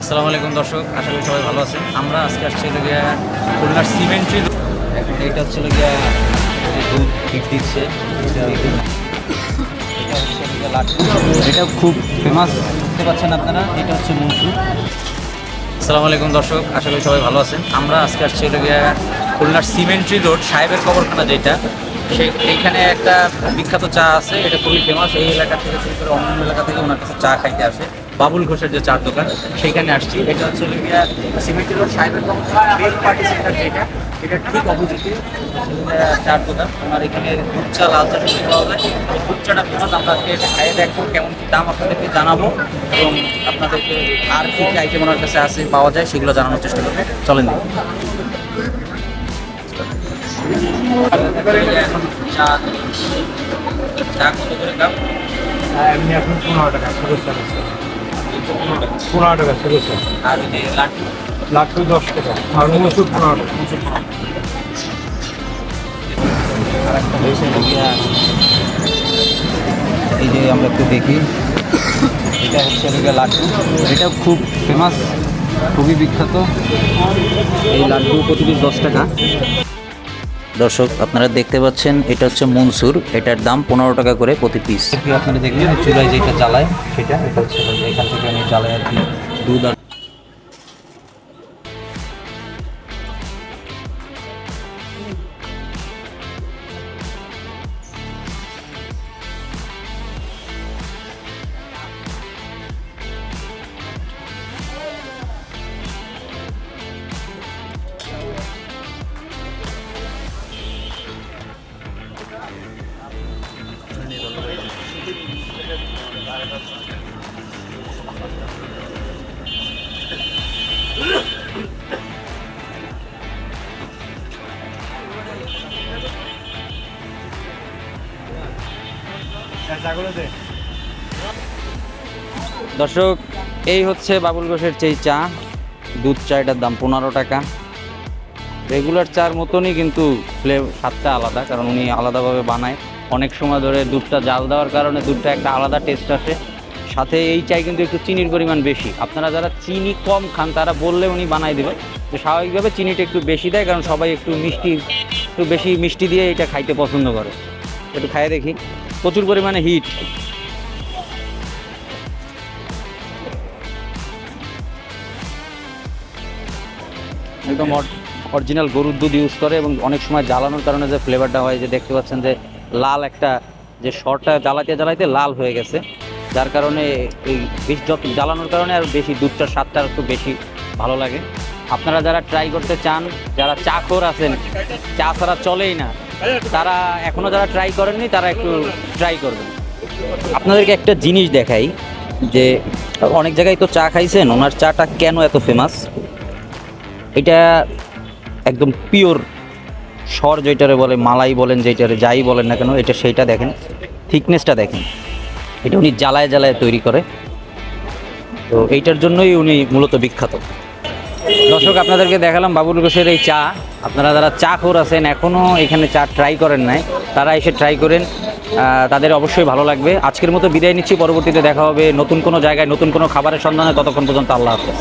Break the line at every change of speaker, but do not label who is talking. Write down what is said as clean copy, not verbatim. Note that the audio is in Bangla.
আসসালামু আলাইকুম দর্শক, আশা করি সবাই ভালো আছেন। আমরা আজকে আসছি গিয়া খুলনার সিমেন্ট্রি। এখন এইটা হচ্ছে গিয়া দুধ ঠিক দিচ্ছে, এটা খুব ফেমাস, দেখতে পাচ্ছেন আপনারা। এটা হচ্ছে মনসুর। আসসালামু আলাইকুম দর্শক, আশা করি সবাই ভালো আছেন। আমরা আজকে আসছি গিয়া খুলনার সিমেন্ট্রি রোড সাহেবের কবরখানা, যেটা এইখানে একটা বিখ্যাত চা আছে, এটা খুবই ফেমাস। এই এলাকা থেকে শুরু করে অন্য এলাকা থেকে ওনার কাছে চা খাইতে আসে। বাবুল ঘোষের যে চার দোকান, সেইখানে আসছি। এটা হচ্ছে গিয়া সিমেন্ট্রি রোড সাহেবের কবরখানা পার্টি সেন্টার, যেটা এটা ঠিক অপোজিটে চার দোকান। আমার এখানে দুধ চা, লাল চা সবই পাওয়া যায়। এই দুধ চাটা ফেমাস। আমরা আজকে এটা খাইয়ে দেখবো কেমন কি দাম, আপনাদেরকে জানাবো এবং আপনাদেরকে আর কি কি আইটেম ওনার কাছে আছে পাওয়া যায় সেগুলো জানানোর চেষ্টা করবো। চলেন এখন চা কত করে কাপ?
এমনি এখন 15 টাকা সমস্যা আছে। 15 টাকা সমস্যা।
আর ওই যে লাড্ডু?
লাড্ডু 10 টাকা আর মসুর 15 টাকা।
আর একটা হয়েছে এই যে আমরা একটু দেখি, এটা হচ্ছে লাড্ডু। এটা খুব ফেমাস, খুবই বিখ্যাত। এই লাড্ডু প্রতি পিস 10 টাকা। দর্শক আপনারা দেখতে পাচ্ছেন, এটা হচ্ছে মনসুর। এটার দাম 15 টাকা করে প্রতি পিস। আপনারা দেখবেন চুলায় যেটা জ্বালায় সেটা, এটা হচ্ছে এখান থেকে আমি জ্বালাই আর কি দুধ। আর দর্শক, এই হচ্ছে বাবুল ঘোষের সেই চা, দুধ চা। এটার দাম 15 টাকা। রেগুলার চার মতনই, কিন্তু স্বাদটা আলাদা, কারণ উনি আলাদাভাবে বানায়। অনেক সময় ধরে দুধটা জাল দেওয়ার কারণে দুধটা একটা আলাদা টেস্ট আসে। সাথে এই চায় কিন্তু একটু চিনির পরিমাণ বেশি। আপনারা যারা চিনি কম খান তারা বললে উনি বানাই দেবে। তো স্বাভাবিকভাবে চিনিটা একটু বেশি দেয়, কারণ সবাই একটু বেশি মিষ্টি দিয়ে এটা খাইতে পছন্দ করে। একটু খাইয়ে দেখি। প্রচুর পরিমাণে হিট। একদম অরিজিনাল গরুর দুধ ইউজ করে, এবং অনেক সময় জ্বালানোর কারণে যে ফ্লেভারটা হয়, যে দেখতে পাচ্ছেন যে লাল একটা, যে শরটা জ্বালাতে জ্বালাইতে লাল হয়ে গেছে, যার কারণে এই বেশি যত জ্বালানোর কারণে আর বেশি দুধটার স্বাদটা একটু বেশি ভালো লাগে। আপনারা যারা ট্রাই করতে চান, যারা চাখোর আছেন, চা ছাড়া চলেই না, তারা এখনও যারা ট্রাই করেননি তারা একটু ট্রাই করবেন। আপনাদেরকে একটা জিনিস দেখাই, যে অনেক জায়গায় তো চা খাইছেন, ওনার চাটা কেন এত ফেমাস। এটা একদম পিওর সর, যেটারে বলে মালাই বলেন, যেটারে যাই বলেন না কেন, এটা সেইটা দেখেন, থিকনেসটা দেখেন। এটা উনি জ্বালায় জ্বালায় তৈরি করে, তো এইটার জন্যই উনি মূলত বিখ্যাত। দর্শক আপনাদেরকে দেখালাম বাবুল ঘোষের এই চা। আপনারা যারা চা খোর আছেন, এখনও এখানে চা ট্রাই করেন নাই, তারা এসে ট্রাই করেন, তাদের অবশ্যই ভালো লাগবে। আজকের মতো বিদায় নিচ্ছি, পরবর্তীতে দেখা হবে নতুন কোনো জায়গায় নতুন কোনো খাবারের সন্ধানে। ততক্ষণ পর্যন্ত আল্লাহ হাফেজ।